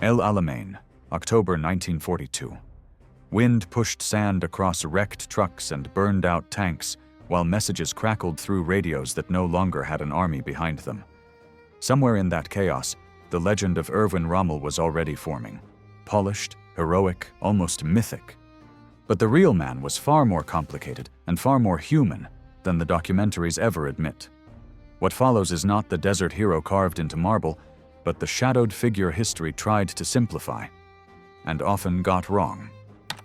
El Alamein, October 1942. Wind pushed sand across wrecked trucks and burned out tanks, while messages crackled through radios that no longer had an army behind them. Somewhere in that chaos, the legend of Erwin Rommel was already forming. Polished, heroic, almost mythic. But the real man was far more complicated and far more human than the documentaries ever admit. What follows is not the desert hero carved into marble, but the shadowed figure history tried to simplify, and often got wrong.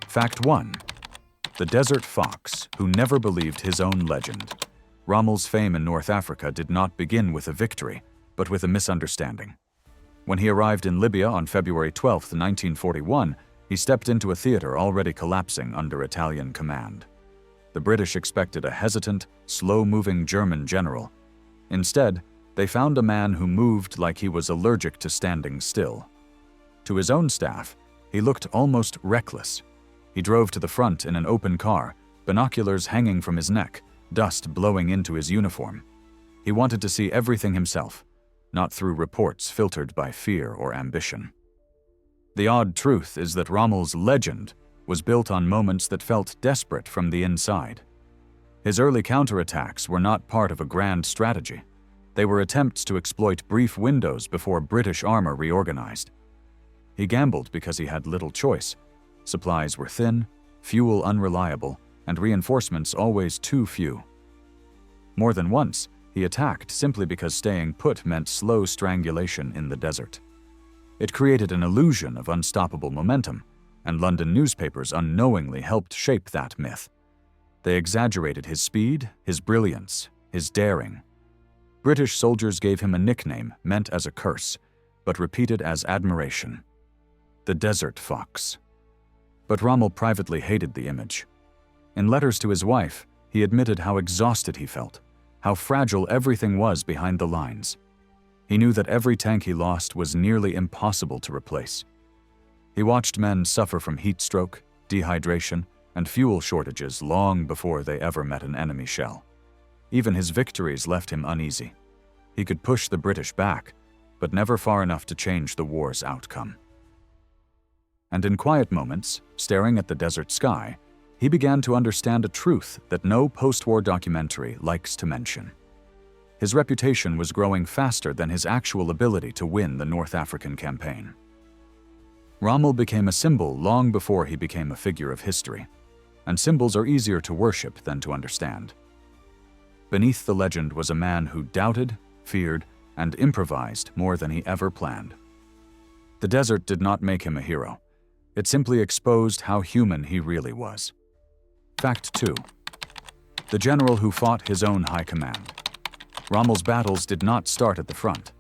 Fact 1. The desert fox, who never believed his own legend. Rommel's fame in North Africa did not begin with a victory, but with a misunderstanding. When he arrived in Libya on February 12, 1941, he stepped into a theater already collapsing under Italian command. The British expected a hesitant, slow-moving German general. Instead, they found a man who moved like he was allergic to standing still. To his own staff, he looked almost reckless. He drove to the front in an open car, binoculars hanging from his neck, dust blowing into his uniform. He wanted to see everything himself, not through reports filtered by fear or ambition. The odd truth is that Rommel's legend was built on moments that felt desperate from the inside. His early counterattacks were not part of a grand strategy. They were attempts to exploit brief windows before British armor reorganized. He gambled because he had little choice. Supplies were thin, fuel unreliable, and reinforcements always too few. More than once, he attacked simply because staying put meant slow strangulation in the desert. It created an illusion of unstoppable momentum, and London newspapers unknowingly helped shape that myth. They exaggerated his speed, his brilliance, his daring. British soldiers gave him a nickname meant as a curse, but repeated as admiration: the Desert Fox. But Rommel privately hated the image. In letters to his wife, he admitted how exhausted he felt, how fragile everything was behind the lines. He knew that every tank he lost was nearly impossible to replace. He watched men suffer from heat stroke, dehydration, and fuel shortages long before they ever met an enemy shell. Even his victories left him uneasy. He could push the British back, but never far enough to change the war's outcome. And in quiet moments, staring at the desert sky, he began to understand a truth that no post-war documentary likes to mention. His reputation was growing faster than his actual ability to win the North African campaign. Rommel became a symbol long before he became a figure of history, and symbols are easier to worship than to understand. Beneath the legend was a man who doubted, feared, and improvised more than he ever planned. The desert did not make him a hero. It simply exposed how human he really was. Fact 2. The general who fought his own high command. Rommel's battles did not start at the front.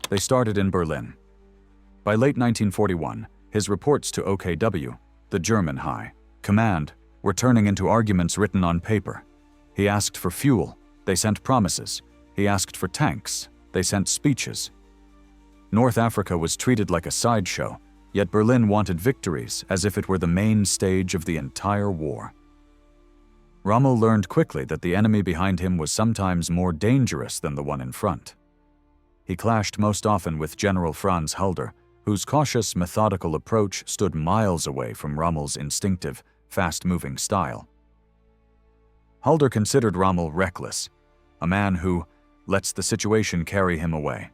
They started in Berlin. By late 1941, his reports to OKW, the German high command, were turning into arguments written on paper. He asked for fuel. They sent promises. He asked for tanks. They sent speeches. North Africa was treated like a sideshow, yet Berlin wanted victories as if it were the main stage of the entire war. Rommel learned quickly that the enemy behind him was sometimes more dangerous than the one in front. He clashed most often with General Franz Halder, whose cautious, methodical approach stood miles away from Rommel's instinctive, fast-moving style. Halder considered Rommel reckless, a man who lets the situation carry him away.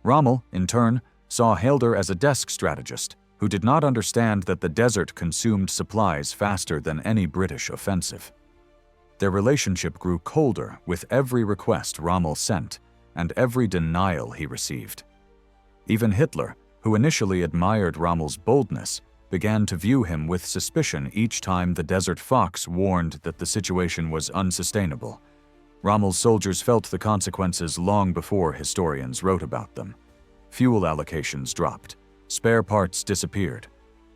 Rommel, in turn, saw Halder as a desk strategist who did not understand that the desert consumed supplies faster than any British offensive. Their relationship grew colder with every request Rommel sent and every denial he received. Even Hitler, who initially admired Rommel's boldness, began to view him with suspicion each time the Desert Fox warned that the situation was unsustainable. Rommel's soldiers felt the consequences long before historians wrote about them. Fuel allocations dropped. Spare parts disappeared.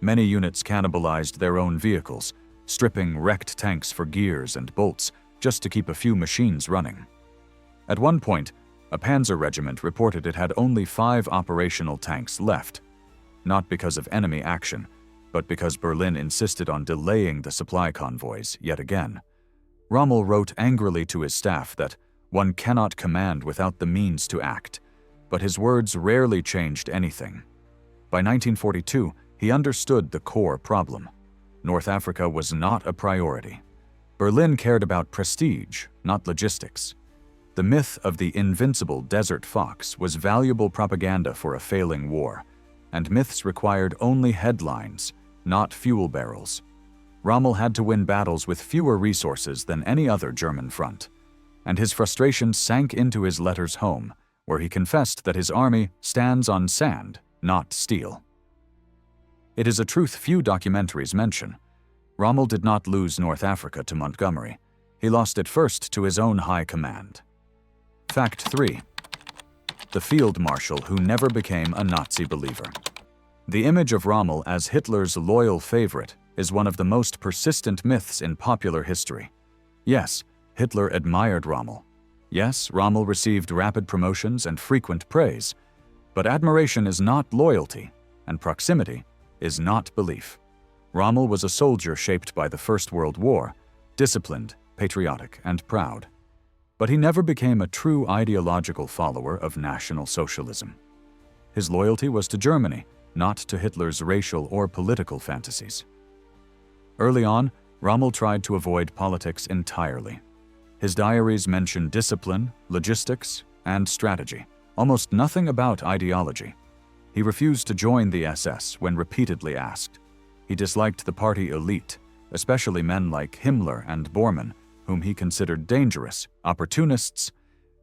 Many units cannibalized their own vehicles, stripping wrecked tanks for gears and bolts just to keep a few machines running. At one point, a panzer regiment reported it had only 5 operational tanks left, not because of enemy action, but because Berlin insisted on delaying the supply convoys yet again. Rommel wrote angrily to his staff that one cannot command without the means to act, but his words rarely changed anything. By 1942, he understood the core problem. North Africa was not a priority. Berlin cared about prestige, not logistics. The myth of the invincible desert fox was valuable propaganda for a failing war, and myths required only headlines, not fuel barrels. Rommel had to win battles with fewer resources than any other German front, and his frustration sank into his letters home, where he confessed that his army stands on sand, not steel. It is a truth few documentaries mention. Rommel did not lose North Africa to Montgomery. He lost it first to his own high command. Fact 3. The field marshal who never became a Nazi believer. The image of Rommel as Hitler's loyal favorite is one of the most persistent myths in popular history. Yes, Hitler admired Rommel. Yes, Rommel received rapid promotions and frequent praise. But admiration is not loyalty, and proximity is not belief. Rommel was a soldier shaped by the First World War, disciplined, patriotic, and proud. But he never became a true ideological follower of National Socialism. His loyalty was to Germany, not to Hitler's racial or political fantasies. Early on, Rommel tried to avoid politics entirely. His diaries mention discipline, logistics, and strategy, almost nothing about ideology. He refused to join the SS when repeatedly asked. He disliked the party elite, especially men like Himmler and Bormann, whom he considered dangerous, opportunists.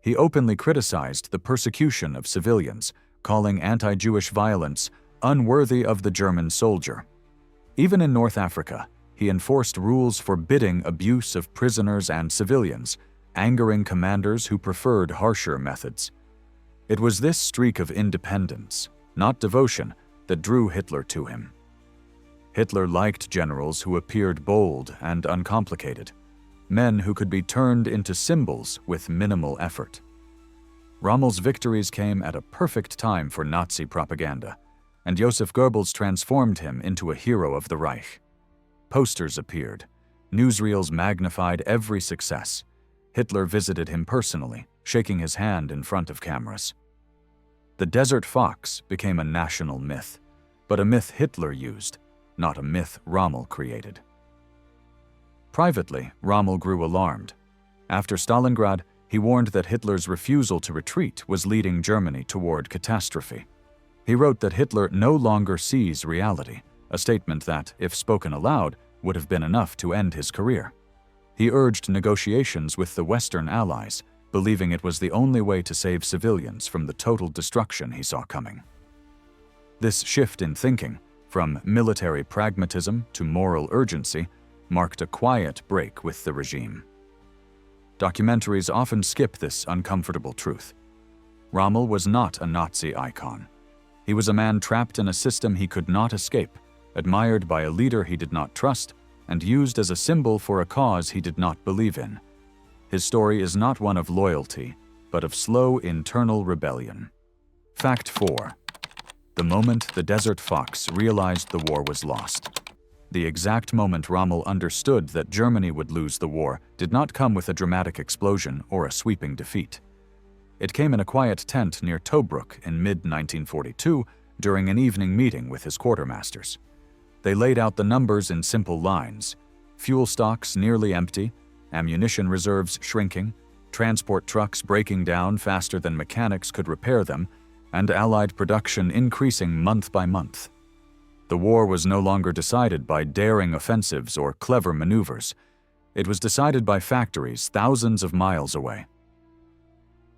He openly criticized the persecution of civilians, calling anti-Jewish violence unworthy of the German soldier. Even in North Africa, he enforced rules forbidding abuse of prisoners and civilians, angering commanders who preferred harsher methods. It was this streak of independence, not devotion, that drew Hitler to him. Hitler liked generals who appeared bold and uncomplicated, men who could be turned into symbols with minimal effort. Rommel's victories came at a perfect time for Nazi propaganda, and Joseph Goebbels transformed him into a hero of the Reich. Posters appeared. Newsreels magnified every success. Hitler visited him personally, shaking his hand in front of cameras. The desert fox became a national myth, but a myth Hitler used, not a myth Rommel created. Privately, Rommel grew alarmed. After Stalingrad, he warned that Hitler's refusal to retreat was leading Germany toward catastrophe. He wrote that Hitler no longer sees reality, a statement that, if spoken aloud, would have been enough to end his career. He urged negotiations with the Western Allies, believing it was the only way to save civilians from the total destruction he saw coming. This shift in thinking, from military pragmatism to moral urgency, marked a quiet break with the regime. Documentaries often skip this uncomfortable truth. Rommel was not a Nazi icon. He was a man trapped in a system he could not escape, admired by a leader he did not trust, and used as a symbol for a cause he did not believe in. His story is not one of loyalty, but of slow internal rebellion. Fact 4. The moment the desert fox realized the war was lost. The exact moment Rommel understood that Germany would lose the war did not come with a dramatic explosion or a sweeping defeat. It came in a quiet tent near Tobruk in mid-1942 during an evening meeting with his quartermasters. They laid out the numbers in simple lines: fuel stocks nearly empty, ammunition reserves shrinking, transport trucks breaking down faster than mechanics could repair them, and Allied production increasing month by month. The war was no longer decided by daring offensives or clever maneuvers. It was decided by factories thousands of miles away.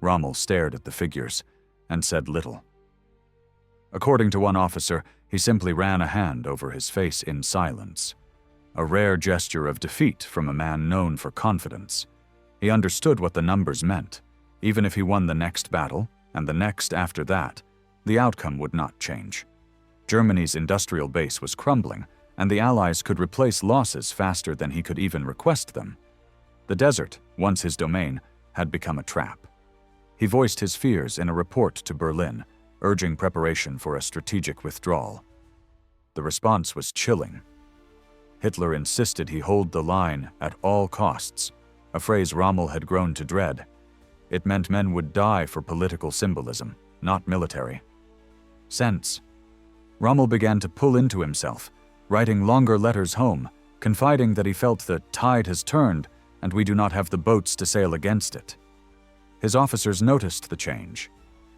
Rommel stared at the figures and said little. According to one officer, he simply ran a hand over his face in silence, a rare gesture of defeat from a man known for confidence. He understood what the numbers meant. Even if he won the next battle, and the next after that, the outcome would not change. Germany's industrial base was crumbling, and the Allies could replace losses faster than he could even request them. The desert, once his domain, had become a trap. He voiced his fears in a report to Berlin, urging preparation for a strategic withdrawal. The response was chilling. Hitler insisted he hold the line at all costs, a phrase Rommel had grown to dread. It meant men would die for political symbolism, not military sense. Rommel began to pull into himself, writing longer letters home, confiding that he felt the tide has turned and we do not have the boats to sail against it. His officers noticed the change.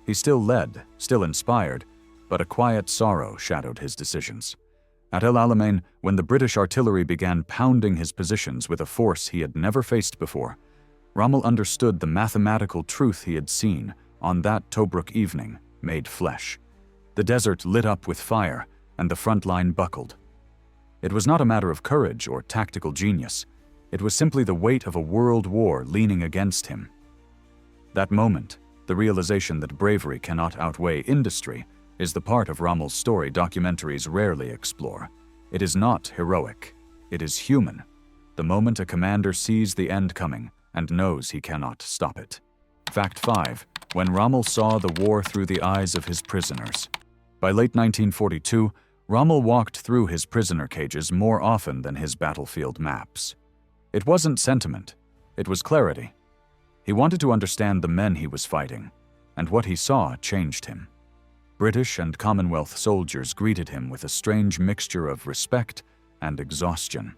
He still led, still inspired, but a quiet sorrow shadowed his decisions. At El Alamein, when the British artillery began pounding his positions with a force he had never faced before, Rommel understood the mathematical truth he had seen on that Tobruk evening made flesh. The desert lit up with fire, and the front line buckled. It was not a matter of courage or tactical genius. It was simply the weight of a world war leaning against him. That moment, the realization that bravery cannot outweigh industry, is the part of Rommel's story documentaries rarely explore. It is not heroic. It is human. The moment a commander sees the end coming and knows he cannot stop it. Fact 5. When Rommel saw the war through the eyes of his prisoners. By late 1942, Rommel walked through his prisoner cages more often than his battlefield maps. It wasn't sentiment. It was clarity. He wanted to understand the men he was fighting, and what he saw changed him. British and Commonwealth soldiers greeted him with a strange mixture of respect and exhaustion.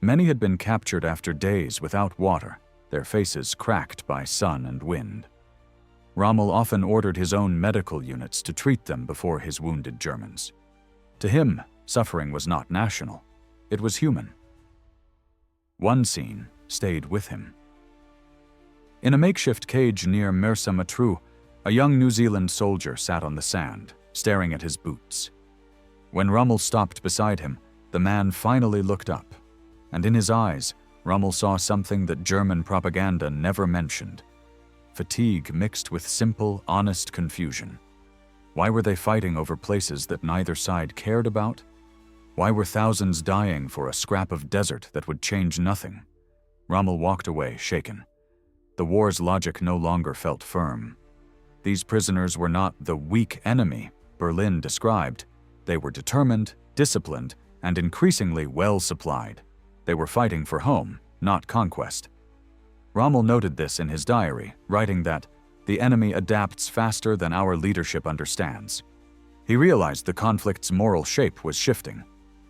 Many had been captured after days without water, their faces cracked by sun and wind. Rommel often ordered his own medical units to treat them before his wounded Germans. To him, suffering was not national. It was human. One scene stayed with him. In a makeshift cage near Mersa Matruh, a young New Zealand soldier sat on the sand, staring at his boots. When Rommel stopped beside him, the man finally looked up, and in his eyes, Rommel saw something that German propaganda never mentioned: fatigue mixed with simple, honest confusion. Why were they fighting over places that neither side cared about? Why were thousands dying for a scrap of desert that would change nothing? Rommel walked away, shaken. The war's logic no longer felt firm. These prisoners were not the weak enemy Berlin described. They were determined, disciplined, and increasingly well-supplied. They were fighting for home, not conquest. Rommel noted this in his diary, writing that the enemy adapts faster than our leadership understands. He realized the conflict's moral shape was shifting.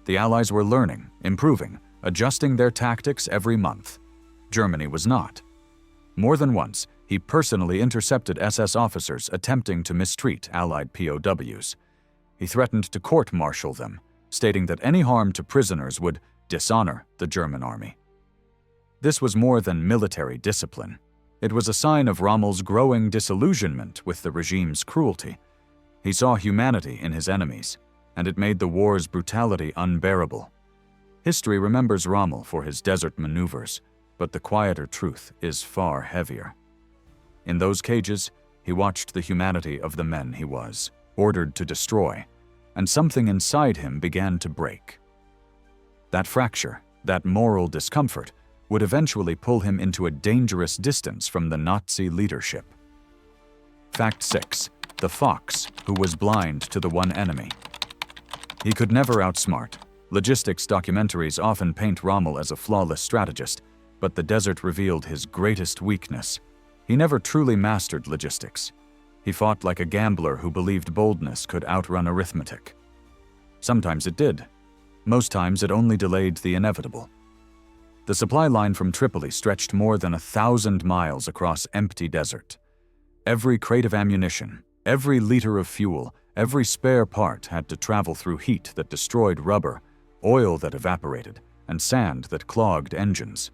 The Allies were learning, improving, adjusting their tactics every month. Germany was not. More than once, he personally intercepted SS officers attempting to mistreat Allied POWs. He threatened to court-martial them, stating that any harm to prisoners would dishonor the German army. This was more than military discipline. It was a sign of Rommel's growing disillusionment with the regime's cruelty. He saw humanity in his enemies, and it made the war's brutality unbearable. History remembers Rommel for his desert maneuvers, but the quieter truth is far heavier. In those cages, he watched the humanity of the men he was ordered to destroy, and something inside him began to break. That fracture, that moral discomfort, would eventually pull him into a dangerous distance from the Nazi leadership. Fact 6. The fox who was blind to the one enemy. He could never outsmart. Logistics documentaries often paint Rommel as a flawless strategist, but the desert revealed his greatest weakness. He never truly mastered logistics. He fought like a gambler who believed boldness could outrun arithmetic. Sometimes it did. Most times it only delayed the inevitable. The supply line from Tripoli stretched more than 1,000 miles across empty desert. Every crate of ammunition, every liter of fuel, every spare part had to travel through heat that destroyed rubber, oil that evaporated, and sand that clogged engines.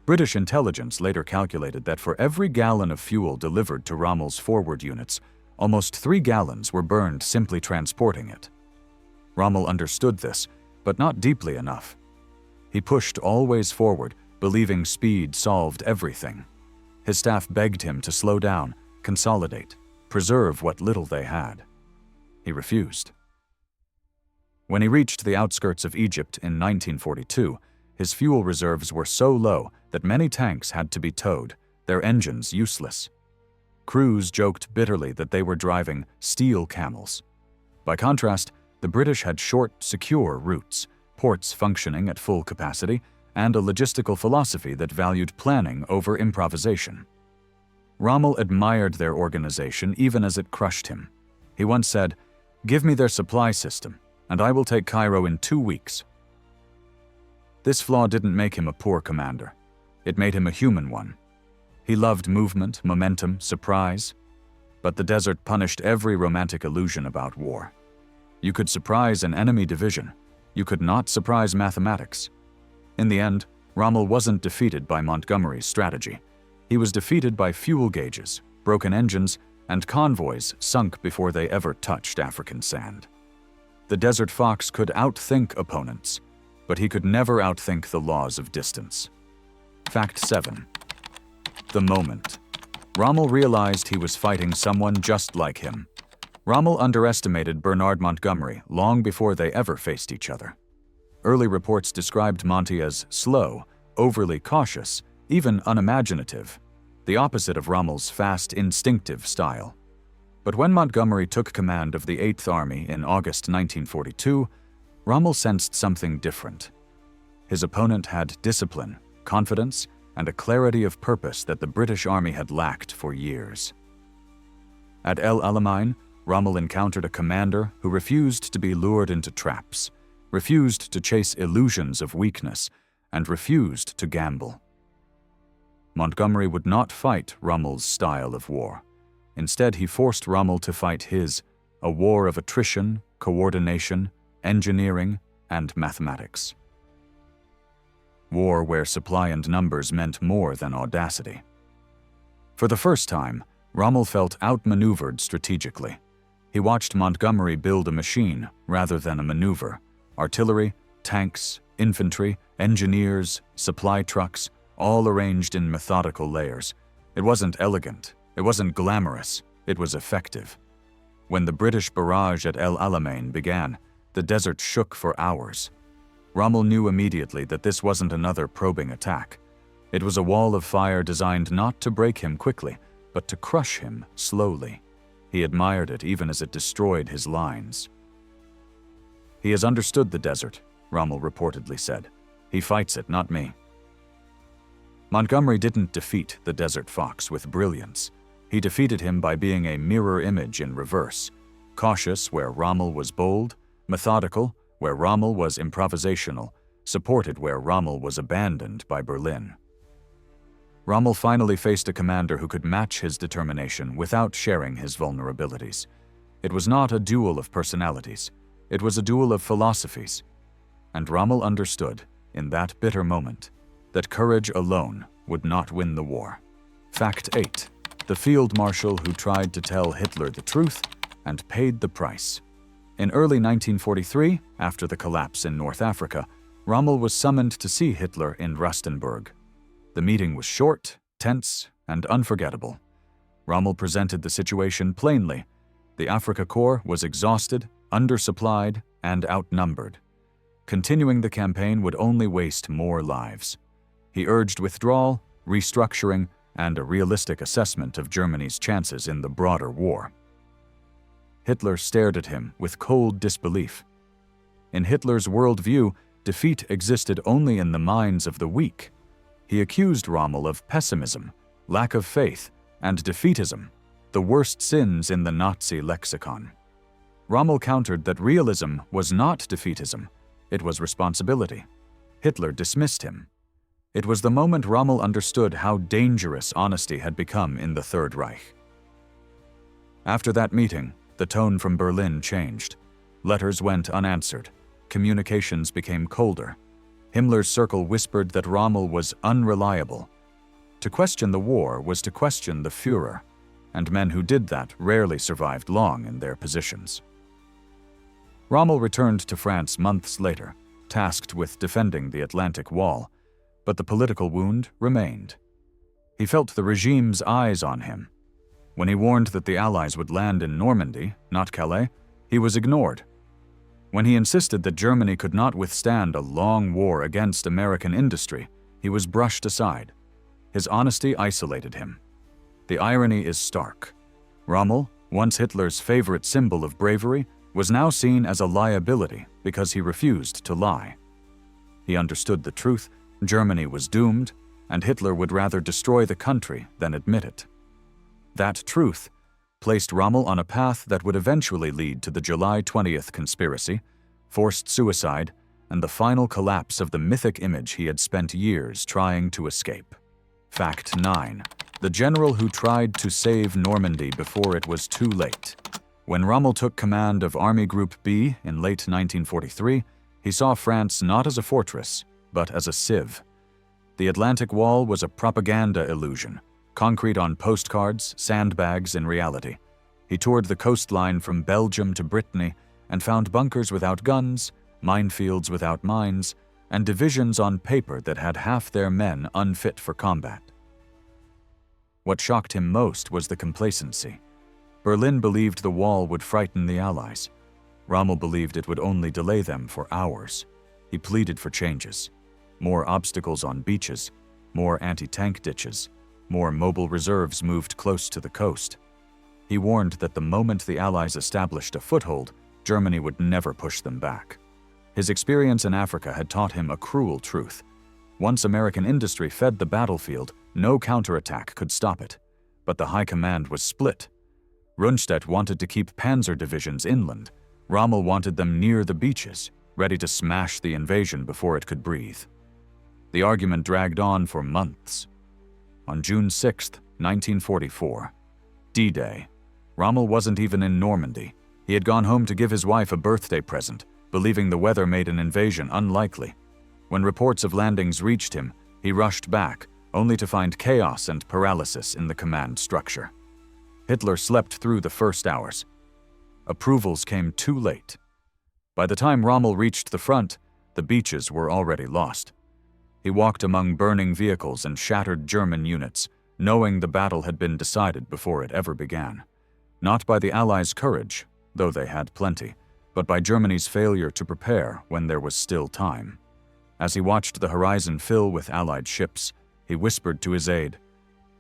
British intelligence later calculated that for every gallon of fuel delivered to Rommel's forward units, almost 3 gallons were burned simply transporting it. Rommel understood this, but not deeply enough. He pushed always forward, believing speed solved everything. His staff begged him to slow down, consolidate, preserve what little they had. He refused. When he reached the outskirts of Egypt in 1942, his fuel reserves were so low that many tanks had to be towed, their engines useless. Crews joked bitterly that they were driving steel camels. By contrast, the British had short, secure routes, ports functioning at full capacity, and a logistical philosophy that valued planning over improvisation. Rommel admired their organization even as it crushed him. He once said, Give me their supply system, and I will take Cairo in 2 weeks. This flaw didn't make him a poor commander. It made him a human one. He loved movement, momentum, surprise. But the desert punished every romantic illusion about war. You could surprise an enemy division. You could not surprise mathematics. In the end, Rommel wasn't defeated by Montgomery's strategy. He was defeated by fuel gauges, broken engines, and convoys sunk before they ever touched African sand. The Desert Fox could outthink opponents, but he could never outthink the laws of distance. Fact 7. The moment. Rommel realized he was fighting someone just like him. Rommel underestimated Bernard Montgomery long before they ever faced each other. Early reports described Monty as slow, overly cautious, even unimaginative, the opposite of Rommel's fast, instinctive style. But when Montgomery took command of the 8th Army in August 1942, Rommel sensed something different. His opponent had discipline, confidence, and a clarity of purpose that the British Army had lacked for years. At El Alamein, Rommel encountered a commander who refused to be lured into traps, refused to chase illusions of weakness, and refused to gamble. Montgomery would not fight Rommel's style of war. Instead, he forced Rommel to fight his, a war of attrition, coordination, engineering, and mathematics. War where supply and numbers meant more than audacity. For the first time, Rommel felt outmaneuvered strategically. He watched Montgomery build a machine rather than a maneuver. Artillery, tanks, infantry, engineers, supply trucks, all arranged in methodical layers. It wasn't elegant, it wasn't glamorous, it was effective. When the British barrage at El Alamein began, the desert shook for hours. Rommel knew immediately that this wasn't another probing attack. It was a wall of fire designed not to break him quickly, but to crush him slowly. He admired it even as it destroyed his lines. "He has understood the desert," Rommel reportedly said. "He fights it, not me." Montgomery didn't defeat the Desert Fox with brilliance. He defeated him by being a mirror image in reverse, cautious where Rommel was bold, methodical where Rommel was improvisational, supported where Rommel was abandoned by Berlin. Rommel finally faced a commander who could match his determination without sharing his vulnerabilities. It was not a duel of personalities. It was a duel of philosophies. And Rommel understood, in that bitter moment, that courage alone would not win the war. Fact 8. The field marshal who tried to tell Hitler the truth and paid the price. In early 1943, after the collapse in North Africa, Rommel was summoned to see Hitler in Rustenburg. The meeting was short, tense, and unforgettable. Rommel presented the situation plainly. The Afrika Korps was exhausted, undersupplied, and outnumbered. Continuing the campaign would only waste more lives. He urged withdrawal, restructuring, and a realistic assessment of Germany's chances in the broader war. Hitler stared at him with cold disbelief. In Hitler's worldview, defeat existed only in the minds of the weak. He accused Rommel of pessimism, lack of faith, and defeatism, the worst sins in the Nazi lexicon. Rommel countered that realism was not defeatism, it was responsibility. Hitler dismissed him. It was the moment Rommel understood how dangerous honesty had become in the Third Reich. After that meeting, the tone from Berlin changed. Letters went unanswered. Communications became colder. Himmler's circle whispered that Rommel was unreliable. To question the war was to question the Führer, and men who did that rarely survived long in their positions. Rommel returned to France months later, tasked with defending the Atlantic Wall, but the political wound remained. He felt the regime's eyes on him. When he warned that the Allies would land in Normandy, not Calais, he was ignored. When he insisted that Germany could not withstand a long war against American industry, he was brushed aside. His honesty isolated him. The irony is stark. Rommel, once Hitler's favorite symbol of bravery, was now seen as a liability because he refused to lie. He understood the truth: Germany was doomed, and Hitler would rather destroy the country than admit it. That truth, placed Rommel on a path that would eventually lead to the July 20th conspiracy, forced suicide, and the final collapse of the mythic image he had spent years trying to escape. Fact 9. The general who tried to save Normandy before it was too late. When Rommel took command of Army Group B in late 1943, he saw France not as a fortress, but as a sieve. The Atlantic Wall was a propaganda illusion, concrete on postcards, sandbags in reality. He toured the coastline from Belgium to Brittany and found bunkers without guns, minefields without mines, and divisions on paper that had half their men unfit for combat. What shocked him most was the complacency. Berlin believed the wall would frighten the Allies. Rommel believed it would only delay them for hours. He pleaded for changes. More obstacles on beaches, more anti-tank ditches, more mobile reserves moved close to the coast. He warned that the moment the Allies established a foothold, Germany would never push them back. His experience in Africa had taught him a cruel truth. Once American industry fed the battlefield, no counterattack could stop it. But the high command was split. Rundstedt wanted to keep panzer divisions inland. Rommel wanted them near the beaches, ready to smash the invasion before it could breathe. The argument dragged on for months. On June 6, 1944, D-Day, Rommel wasn't even in Normandy. He had gone home to give his wife a birthday present, believing the weather made an invasion unlikely. When reports of landings reached him, he rushed back, only to find chaos and paralysis in the command structure. Hitler slept through the first hours. Approvals came too late. By the time Rommel reached the front, the beaches were already lost. He walked among burning vehicles and shattered German units, knowing the battle had been decided before it ever began. Not by the Allies' courage, though they had plenty, but by Germany's failure to prepare when there was still time. As he watched the horizon fill with Allied ships, he whispered to his aide,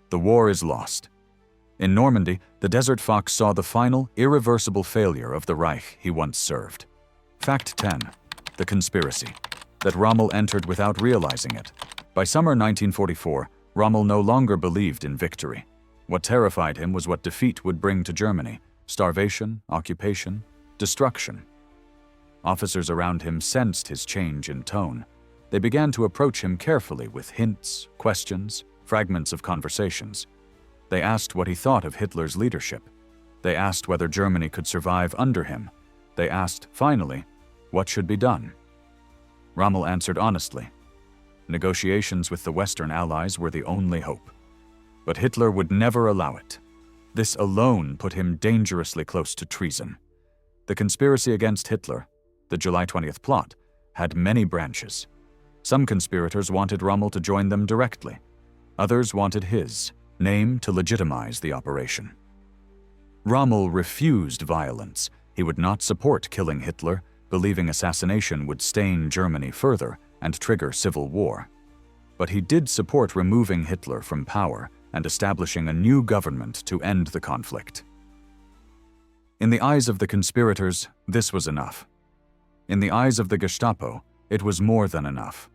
"The war is lost." In Normandy, the Desert Fox saw the final, irreversible failure of the Reich he once served. Fact 10. The conspiracy. That Rommel entered without realizing it. By summer 1944, Rommel no longer believed in victory. What terrified him was what defeat would bring to Germany: starvation, occupation, destruction. Officers around him sensed his change in tone. They began to approach him carefully with hints, questions, fragments of conversations. They asked what he thought of Hitler's leadership. They asked whether Germany could survive under him. They asked, finally, what should be done. Rommel answered honestly. Negotiations with the Western Allies were the only hope. But Hitler would never allow it. This alone put him dangerously close to treason. The conspiracy against Hitler, the July 20th plot, had many branches. Some conspirators wanted Rommel to join them directly. Others wanted his name to legitimize the operation. Rommel refused violence. He would not support killing Hitler, believing assassination would stain Germany further and trigger civil war. But he did support removing Hitler from power and establishing a new government to end the conflict. In the eyes of the conspirators, this was enough. In the eyes of the Gestapo, it was more than enough.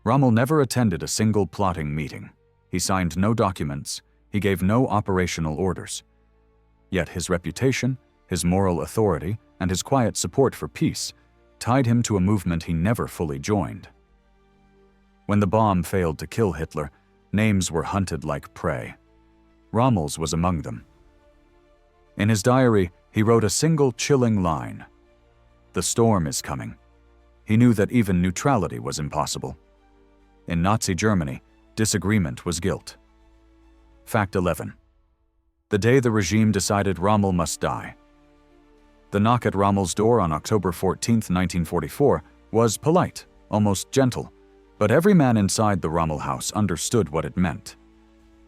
Rommel never attended a single plotting meeting. He signed no documents. He gave no operational orders. Yet his reputation, his moral authority, and his quiet support for peace tied him to a movement he never fully joined. When the bomb failed to kill Hitler, names were hunted like prey. Rommel's was among them. In his diary, he wrote a single chilling line: "The storm is coming." He knew that even neutrality was impossible. In Nazi Germany, disagreement was guilt. Fact 11. The day the regime decided Rommel must die. The knock at Rommel's door on October 14, 1944, was polite, almost gentle, but every man inside the Rommel house understood what it meant.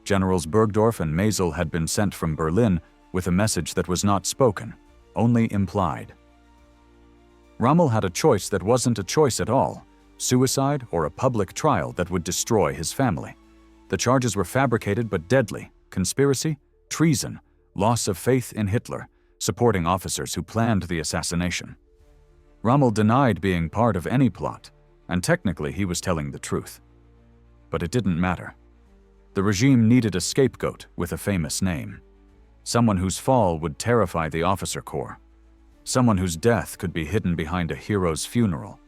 Generals Burgdorf and Mazel had been sent from Berlin with a message that was not spoken, only implied. Rommel had a choice that wasn't a choice at all: suicide or a public trial that would destroy his family. The charges were fabricated but deadly: conspiracy, treason, loss of faith in Hitler, supporting officers who planned the assassination. Rommel denied being part of any plot, and technically he was telling the truth. But it didn't matter. The regime needed a scapegoat with a famous name. someone whose fall would terrify the officer corps, someone whose death could be hidden behind a hero's funeral.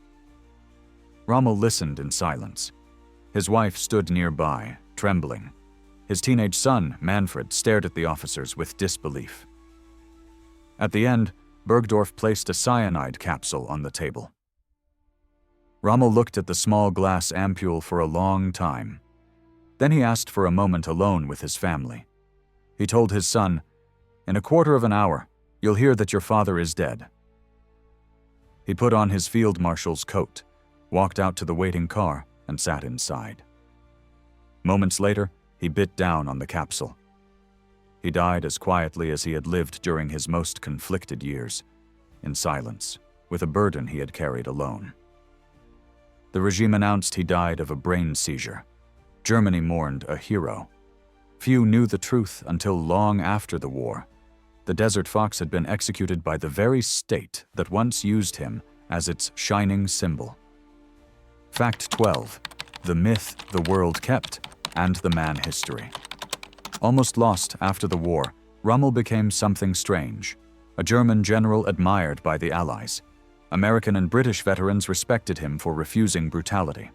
Rommel listened in silence. His wife stood nearby, trembling. His teenage son, Manfred, stared at the officers with disbelief. At the end, Bergdorf placed a cyanide capsule on the table. Rommel looked at the small glass ampule for a long time. Then he asked for a moment alone with his family. He told his son, "In a quarter of an hour, you'll hear that your father is dead." He put on his field marshal's coat, walked out to the waiting car, and sat inside. Moments later, he bit down on the capsule. He died as quietly as he had lived during his most conflicted years, in silence, with a burden he had carried alone. The regime announced he died of a brain seizure. Germany mourned a hero. Few knew the truth until long after the war. The Desert Fox had been executed by the very state that once used him as its shining symbol. Fact 12. The myth the world kept and the man history. Almost lost after the war, Rommel became something strange. A German general admired by the Allies. American and British veterans respected him for refusing brutality.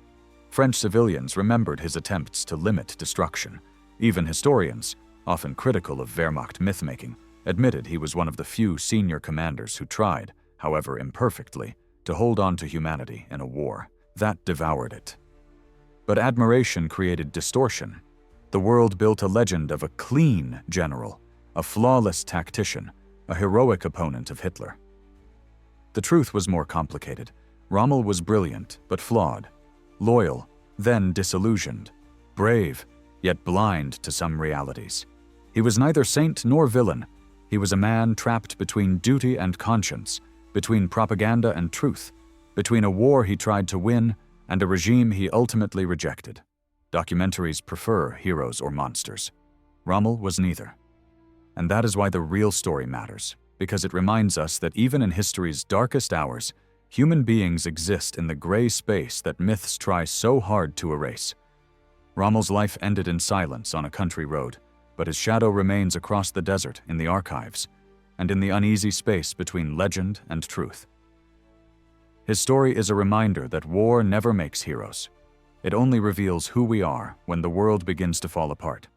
French civilians remembered his attempts to limit destruction. Even historians, often critical of Wehrmacht myth-making, admitted he was one of the few senior commanders who tried, however imperfectly, to hold on to humanity in a war that devoured it. But admiration created distortion. The world built a legend of a clean general, a flawless tactician, a heroic opponent of Hitler. The truth was more complicated. Rommel was brilliant, but flawed, loyal, then disillusioned, brave, yet blind to some realities. He was neither saint nor villain. He was a man trapped between duty and conscience, between propaganda and truth, between a war he tried to win and a regime he ultimately rejected. Documentaries prefer heroes or monsters. Rommel was neither. And that is why the real story matters, because it reminds us that even in history's darkest hours, human beings exist in the gray space that myths try so hard to erase. Rommel's life ended in silence on a country road, but his shadow remains across the desert in the archives, and in the uneasy space between legend and truth. His story is a reminder that war never makes heroes. It only reveals who we are when the world begins to fall apart.